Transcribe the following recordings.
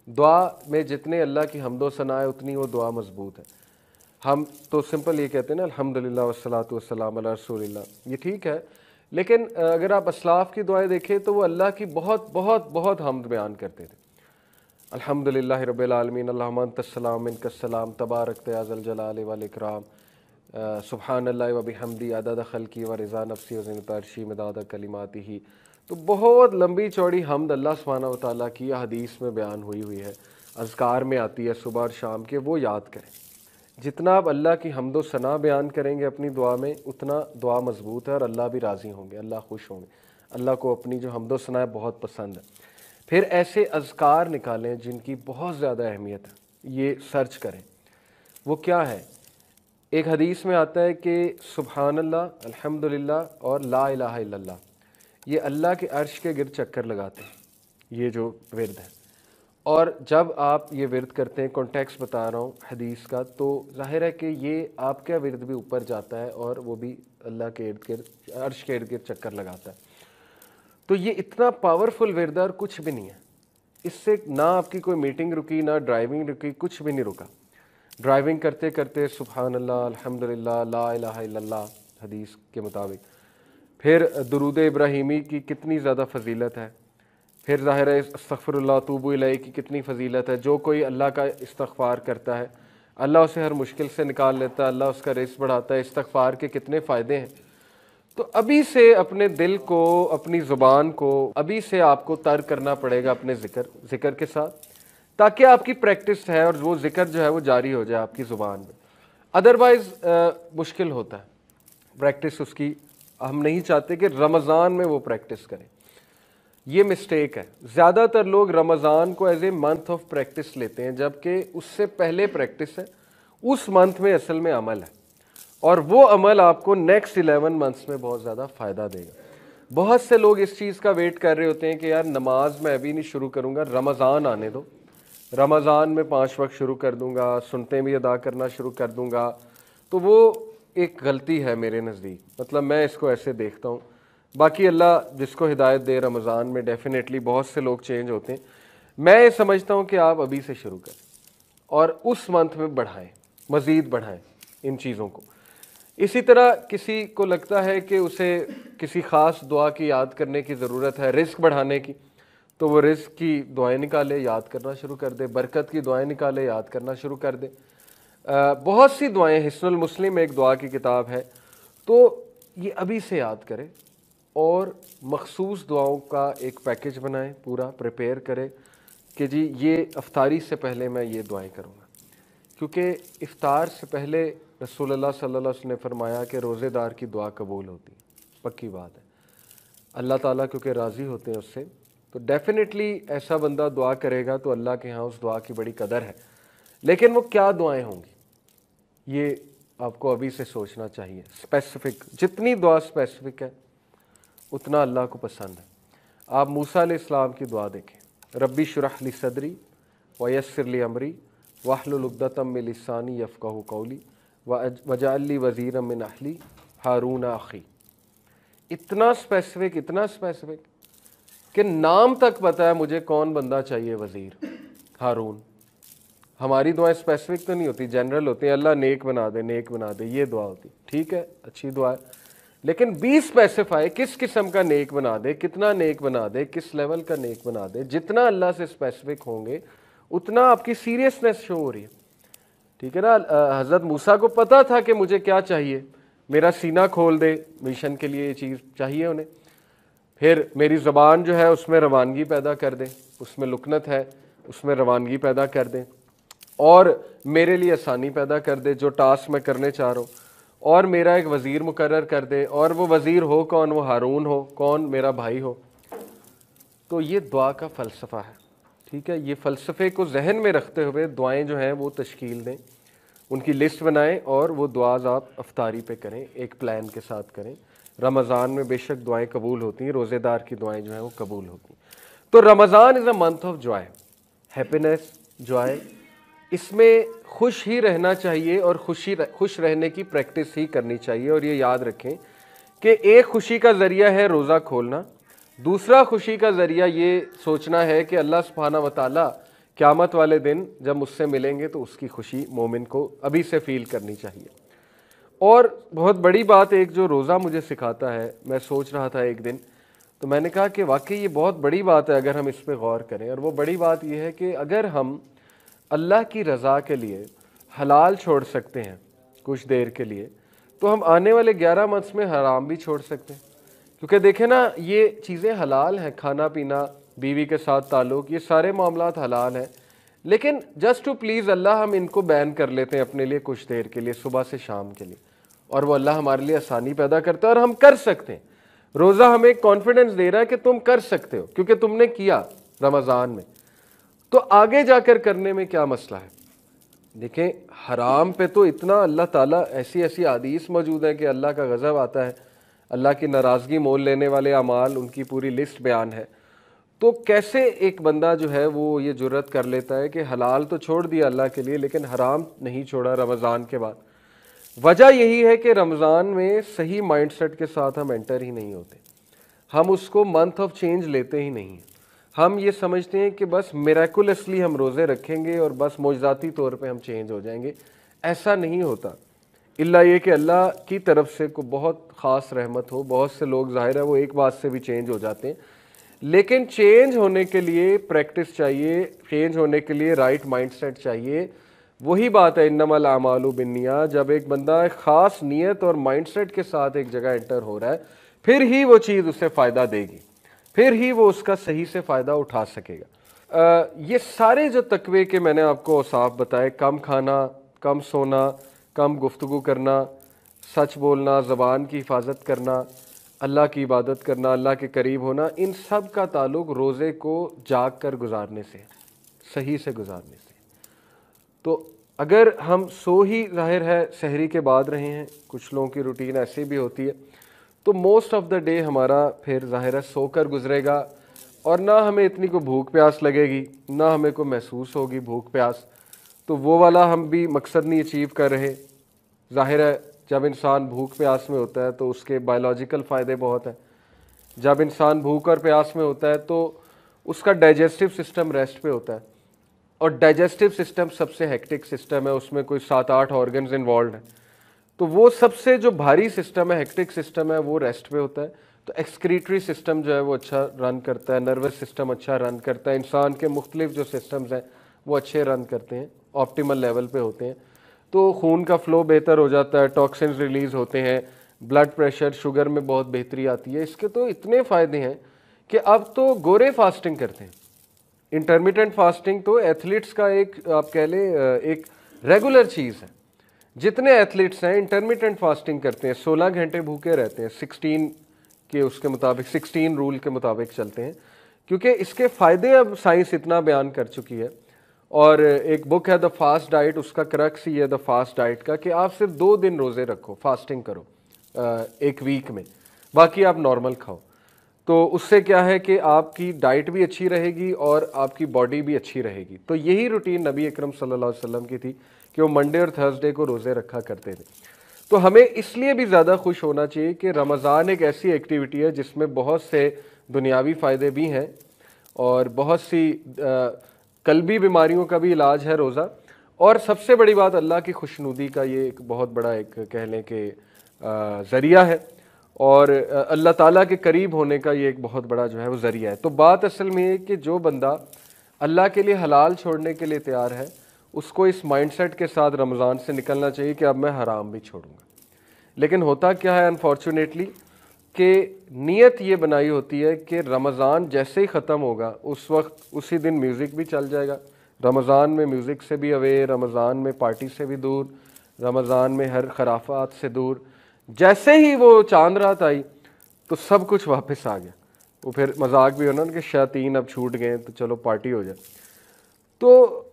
دعا میں جتنے اللہ کی حمد و ثنا ہے اتنی وہ دعا مضبوط ہے. ہم تو سمپل یہ کہتے ہیں نا الحمدللہ والصلاۃ والسلام علی رسول اللہ, یہ ٹھیک ہے, لیکن اگر آپ اسلاف کی دعائیں دیکھیں تو وہ اللہ کی بہت بہت بہت حمد بیان کرتے تھے. الحمدللہ رب العالمین اللہم انت السلام منک السلام تبارکت یا ذا الجلال والاکرام سبحان اللہ و بحمدی عدد خلقی و رضا نفسی و زنت عرشی مداد کلماتہ. تو بہت لمبی چوڑی حمد اللہ سبحانہ و تعالیٰ کی حدیث میں بیان ہوئی ہے, اذکار میں آتی ہے صبح اور شام کے, وہ یاد کریں. جتنا آپ اللہ کی حمد و ثنا بیان کریں گے اپنی دعا میں اتنا دعا مضبوط ہے اور اللہ بھی راضی ہوں گے, اللہ خوش ہوں گے. اللہ کو اپنی جو حمد و ثنا ہے بہت پسند ہے. پھر ایسے اذکار نکالیں جن کی بہت زیادہ اہمیت ہے, یہ سرچ کریں. وہ کیا ہے؟ ایک حدیث میں آتا ہے کہ سبحان اللہ, الحمدللہ اور لا الہ الا اللہ, یہ اللہ کے عرش کے گرد چکر لگاتے ہیں, یہ جو ورد ہے. اور جب آپ یہ ورد کرتے ہیں, کانٹیکس بتا رہا ہوں حدیث کا, تو ظاہر ہے کہ یہ آپ کا ورد بھی اوپر جاتا ہے اور وہ بھی اللہ کے ارد گرد عرش کے ارد گرد چکر لگاتا ہے. تو یہ اتنا پاورفل ورد ہے اور کچھ بھی نہیں ہے. اس سے نہ آپ کی کوئی میٹنگ رکی, نہ ڈرائیونگ رکی, کچھ بھی نہیں رکا. ڈرائیونگ کرتے کرتے سبحان اللہ, الحمدللہ, لا الہ الا اللہ حدیث کے مطابق. پھر درود ابراہیمی کی کتنی زیادہ فضیلت ہے. پھر ظاہر ہے استغفر اللہ اتوب الیہ کی کتنی فضیلت ہے. جو کوئی اللہ کا استغفار کرتا ہے اللہ اسے ہر مشکل سے نکال لیتا ہے, اللہ اس کا رزق بڑھاتا ہے. استغفار کے کتنے فائدے ہیں. تو ابھی سے اپنے دل کو, اپنی زبان کو ابھی سے آپ کو تر کرنا پڑے گا اپنے ذکر کے ساتھ, تاکہ آپ کی پریکٹس ہے اور وہ ذکر جو ہے وہ جاری ہو جائے آپ کی زبان میں. ادروائز مشکل ہوتا ہے پریکٹس اس کی. ہم نہیں چاہتے کہ رمضان میں وہ پریکٹس کریں, یہ مسٹیک ہے. زیادہ تر لوگ رمضان کو as a month of practice لیتے ہیں, جبکہ اس سے پہلے پریکٹس ہے. اس منتھ میں اصل میں عمل ہے, اور وہ عمل آپ کو نیکسٹ 11 منتھس میں بہت زیادہ فائدہ دے گا. بہت سے لوگ اس چیز کا ویٹ کر رہے ہوتے ہیں کہ یار نماز میں ابھی نہیں شروع کروں گا, رمضان آنے دو, رمضان میں 5 وقت شروع کر دوں گا, سنتیں بھی ادا کرنا شروع کر دوں گا. تو وہ ایک غلطی ہے میرے نزدیک, مطلب میں اس کو ایسے دیکھتا ہوں. باقی اللہ جس کو ہدایت دے, رمضان میں ڈیفینیٹلی بہت سے لوگ چینج ہوتے ہیں. میں یہ سمجھتا ہوں کہ آپ ابھی سے شروع کریں اور اس منتھ میں بڑھائیں, مزید بڑھائیں ان چیزوں کو. اسی طرح کسی کو لگتا ہے کہ اسے کسی خاص دعا کی یاد کرنے کی ضرورت ہے رزق بڑھانے کی, تو وہ رزق کی دعائیں نکالے, یاد کرنا شروع کر دے. برکت کی دعائیں نکالے, یاد کرنا شروع کر دے. بہت سی دعائیں, حصن المسلم ایک دعا کی کتاب ہے, تو یہ ابھی سے یاد کرے اور مخصوص دعاؤں کا ایک پیکج بنائیں, پورا پریپیئر کرے کہ جی یہ افطاری سے پہلے میں یہ دعائیں کروں گا. کیونکہ افطار سے پہلے رسول اللہ صلی اللہ علیہ وسلم نے فرمایا کہ روزے دار کی دعا قبول ہوتی ہے, پکی بات ہے. اللہ تعالیٰ کیونکہ راضی ہوتے ہیں اس سے, تو ڈیفینیٹلی ایسا بندہ دعا کرے گا تو اللہ کے ہاں اس دعا کی بڑی قدر ہے. لیکن وہ کیا دعائیں ہوں گی یہ آپ کو ابھی سے سوچنا چاہیے. اسپیسیفک, جتنی دعا اسپیسیفک ہے اتنا اللہ کو پسند ہے. آپ موسیٰ علیہ السلام کی دعا دیکھیں, ربی اشرح لی صدری ویسر لی امری واحلل عقدۃ من لسانی یفقہوا قولی واجعل لی وزیرا من اہلی ہارون اخی. اتنا اسپیسیفک کہ نام تک پتہ ہے مجھے کون بندہ چاہیے وزیر, ہارون. ہماری دعائیں اسپیسیفک تو نہیں ہوتی, جنرل ہوتی ہیں, اللہ نیک بنا دے, نیک بنا دے, یہ دعا ہوتی. ٹھیک ہے, اچھی دعا ہے, لیکن بی اسپیسیفائی, کس قسم کا نیک بنا دے, کتنا نیک بنا دے, کس لیول کا نیک بنا دے. جتنا اللہ سے اسپیسیفک ہوں گے اتنا آپ کی سیریسنس شو ہو رہی ہے. ٹھیک ہے نا. حضرت موسیٰ کو پتہ تھا کہ مجھے کیا چاہیے, میرا سینہ کھول دے, مشن کے لیے یہ چیز چاہیے انہیں. پھر میری زبان جو ہے اس میں روانگی پیدا کر دیں, اس میں لکنت ہے اس میں روانگی پیدا کر دیں, اور میرے لیے آسانی پیدا کر دے جو ٹاسک میں کرنے چاہ رہا ہوں, اور میرا ایک وزیر مقرر کر دے, اور وہ وزیر ہو کون, وہ ہارون ہو, کون, میرا بھائی ہو. تو یہ دعا کا فلسفہ ہے. ٹھیک ہے, یہ فلسفے کو ذہن میں رکھتے ہوئے دعائیں جو ہیں وہ تشکیل دیں, ان کی لسٹ بنائیں, اور وہ دعاز آپ افطاری پہ کریں, ایک پلان کے ساتھ کریں. رمضان میں بے شک دعائیں قبول ہوتی ہیں, روزے دار کی دعائیں جو ہیں وہ قبول ہوتی ہیں. تو Ramzan is a month of joy, happiness, joy. اس میں خوش ہی رہنا چاہیے اور خوش رہنے کی پریکٹس ہی کرنی چاہیے. اور یہ یاد رکھیں کہ ایک خوشی کا ذریعہ ہے روزہ کھولنا, دوسرا خوشی کا ذریعہ یہ سوچنا ہے کہ اللہ سبحانہ و تعالیٰ क़यामत वाले दिन जब मुझसे मिलेंगे तो उसकी खुशी मोमिन को अभी से फील करनी चाहिए। और बहुत बड़ी बात एक जो रोज़ा मुझे सिखाता है, मैं सोच रहा था एक दिन, तो मैंने कहा कि वाकई ये बहुत बड़ी बात है अगर हम इस पे गौर करें। और वो बड़ी बात ये है कि अगर हम अल्लाह की रज़ा के लिए हलाल छोड़ सकते हैं कुछ देर के लिए, तो हम आने वाले 11 मंथ्स में हराम भी छोड़ सकते हैं। क्योंकि देखें ना, ये चीज़ें हलाल हैं, खाना पीना, बीवी के साथ ताल्लुक़, ये सारे मामलात हलाल हैं, लेकिन जस्ट टू प्लीज़ अल्लाह हम इनको बैन कर लेते हैं अपने लिए कुछ देर के लिए, सुबह से शाम के लिए, और वो अल्लाह हमारे लिए आसानी पैदा करता है और हम कर सकते हैं। रोज़ा हमें कॉन्फिडेंस दे रहा है कि तुम कर सकते हो क्योंकि तुमने किया रमज़ान में, तो आगे जाकर करने में क्या मसला है। देखें, हराम पे तो इतना अल्लाह ताला ऐसी ऐसी हदीस मौजूद है कि अल्लाह का गज़ब आता है, अल्लाह की नाराज़गी मोल लेने वाले अमाल, उनकी पूरी लिस्ट बयान है। तो कैसे एक बंदा जो है वो ये जुर्रत कर लेता है कि हलाल तो छोड़ दिया अल्लाह के लिए लेकिन हराम नहीं छोड़ा रमज़ान के बाद। वजह यही है कि रमज़ान में सही माइंडसेट के साथ हम एंटर ही नहीं होते, हम उसको मंथ ऑफ चेंज लेते ही नहीं। हम ये समझते हैं कि बस मिरेकुलसली हम रोज़े रखेंगे और बस मौजज़ाती तौर पे हम चेंज हो जाएंगे। ऐसा नहीं होता, इल्ला ये कि अल्लाह की तरफ से को बहुत ख़ास रहमत हो। बहुत से लोग ज़ाहिर है वो एक बात से भी चेंज हो जाते हैं, लेकिन चेंज होने के लिए प्रैक्टिस चाहिए, चेंज होने के लिए राइट माइंडसेट चाहिए। वही बात है इन्नमल आमालु बिन्नियात, जब एक बंदा एक ख़ास नीयत और माइंडसेट के साथ एक जगह एंटर हो रहा है, फिर ही वो चीज़ उसे फ़ायदा देगी, फिर ही वो उसका सही से फ़ायदा उठा सकेगा। ये सारे जो तकवे के मैंने आपको औसाफ बताए, कम खाना, कम सोना, कम गुफ्तगू करना, सच बोलना, ज़बान की हिफाजत करना, अल्लाह की इबादत करना, अल्लाह के करीब होना, इन सब का ताल्लुक़ रोज़े को जाग कर गुजारने से, सही से गुजारने से। तो अगर हम सो ही ज़ाहिर है सहरी के बाद रहे हैं, कुछ लोगों की रूटीन ऐसी भी होती है, तो मोस्ट ऑफ़ द डे हमारा फिर ज़ाहिर है सोकर गुजरेगा और ना हमें इतनी को भूख प्यास लगेगी, ना हमें को महसूस होगी भूख प्यास। तो वो वाला हम भी मकसद नहीं अचीव कर रहे। ज़ाहिर है जब इंसान भूख प्यास में होता है तो उसके बायोलॉजिकल फ़ायदे बहुत हैं। जब इंसान भूख और प्यास में होता है तो उसका डाइजेस्टिव सिस्टम रेस्ट पे होता है, और डाइजेस्टिव सिस्टम सबसे हेक्टिक सिस्टम है, उसमें कोई 7-8 ऑर्गन्स इन्वॉल्व हैं। तो वो सबसे जो भारी सिस्टम है, हेक्टिक सिस्टम है, वो रेस्ट पे होता है। तो एक्सक्रीटरी सिस्टम जो है वो अच्छा रन करता है, नर्वस सिस्टम अच्छा रन करता है, इंसान के मुख्तलिफ जो सिस्टम्स हैं वो अच्छे रन करते हैं, ऑप्टिमल लेवल पे होते हैं। तो खून का फ़्लो बेहतर हो जाता है, टॉक्सिन्स रिलीज़ होते हैं, ब्लड प्रेशर, शुगर में बहुत बेहतरी आती है। इसके तो इतने फ़ायदे हैं कि अब तो गोरे फास्टिंग करते हैं। इंटरमिटेंट फास्टिंग तो एथलीट्स का एक आप कह लें एक रेगुलर चीज़ है। जितने एथलीट्स हैं इंटरमिटेंट फास्टिंग करते हैं, 16 घंटे भूखे रहते हैं, 16 के उसके मुताबिक 16 रूल के मुताबिक चलते हैं, क्योंकि इसके फ़ायदे अब साइंस इतना बयान कर चुकी है। और एक बुक है द फास्ट डाइट, उसका क्रक्स ही है द फास्ट डाइट का कि आप सिर्फ 2 दिन रोज़े रखो, फास्टिंग करो एक वीक में, बाकी आप नॉर्मल खाओ। तो उससे क्या है कि आपकी डाइट भी अच्छी रहेगी और आपकी बॉडी भी अच्छी रहेगी। तो यही रूटीन नबी अकरम सल्लल्लाहु अलैहि वसल्लम की थी कि वो मंडे और थर्सडे को रोज़े रखा करते थे। तो हमें इसलिए भी ज़्यादा खुश होना चाहिए कि रमज़ान एक ऐसी एक्टिविटी है जिसमें बहुत से दुनियावी फ़ायदे भी हैं और बहुत सी कल्बी बीमारियों का भी इलाज है रोज़ा। और सबसे बड़ी बात, अल्लाह की खुशनुदी का ये एक बहुत बड़ा एक कह लें कि ज़रिया है, और अल्लाह ताला के करीब होने का ये एक बहुत बड़ा जो है वो ज़रिया है। तो बात असल में ये कि जो बंदा अल्लाह के लिए हलाल छोड़ने के लिए तैयार है, उसको इस माइंडसेट के साथ रमज़ान से निकलना चाहिए कि अब मैं हराम भी छोड़ूंगा। लेकिन होता क्या है अनफॉर्चुनेटली कि नीयत ये बनाई होती है कि रमज़ान जैसे ही ख़त्म होगा उस वक्त उसी दिन म्यूज़िक भी चल जाएगा। रमज़ान में म्यूज़िक से भी अवे, रमज़ान में पार्टी से भी दूर, रमज़ान में हर खराफात से दूर। जैसे ही वो चांद रात आई तो सब कुछ वापस आ गया। वो फिर मजाक भी होना कि शैतान अब छूट गए तो चलो पार्टी हो जाए। तो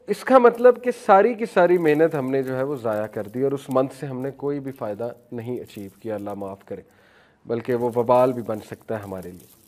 इसका मतलब कि सारी की सारी मेहनत हमने जो है वो ज़ाया कर दी और उस मंथ से हमने कोई भी फ़ायदा नहीं अचीव किया, अल्लाह माफ़ करे, बल्कि वो वबाल भी बन सकता है हमारे लिए।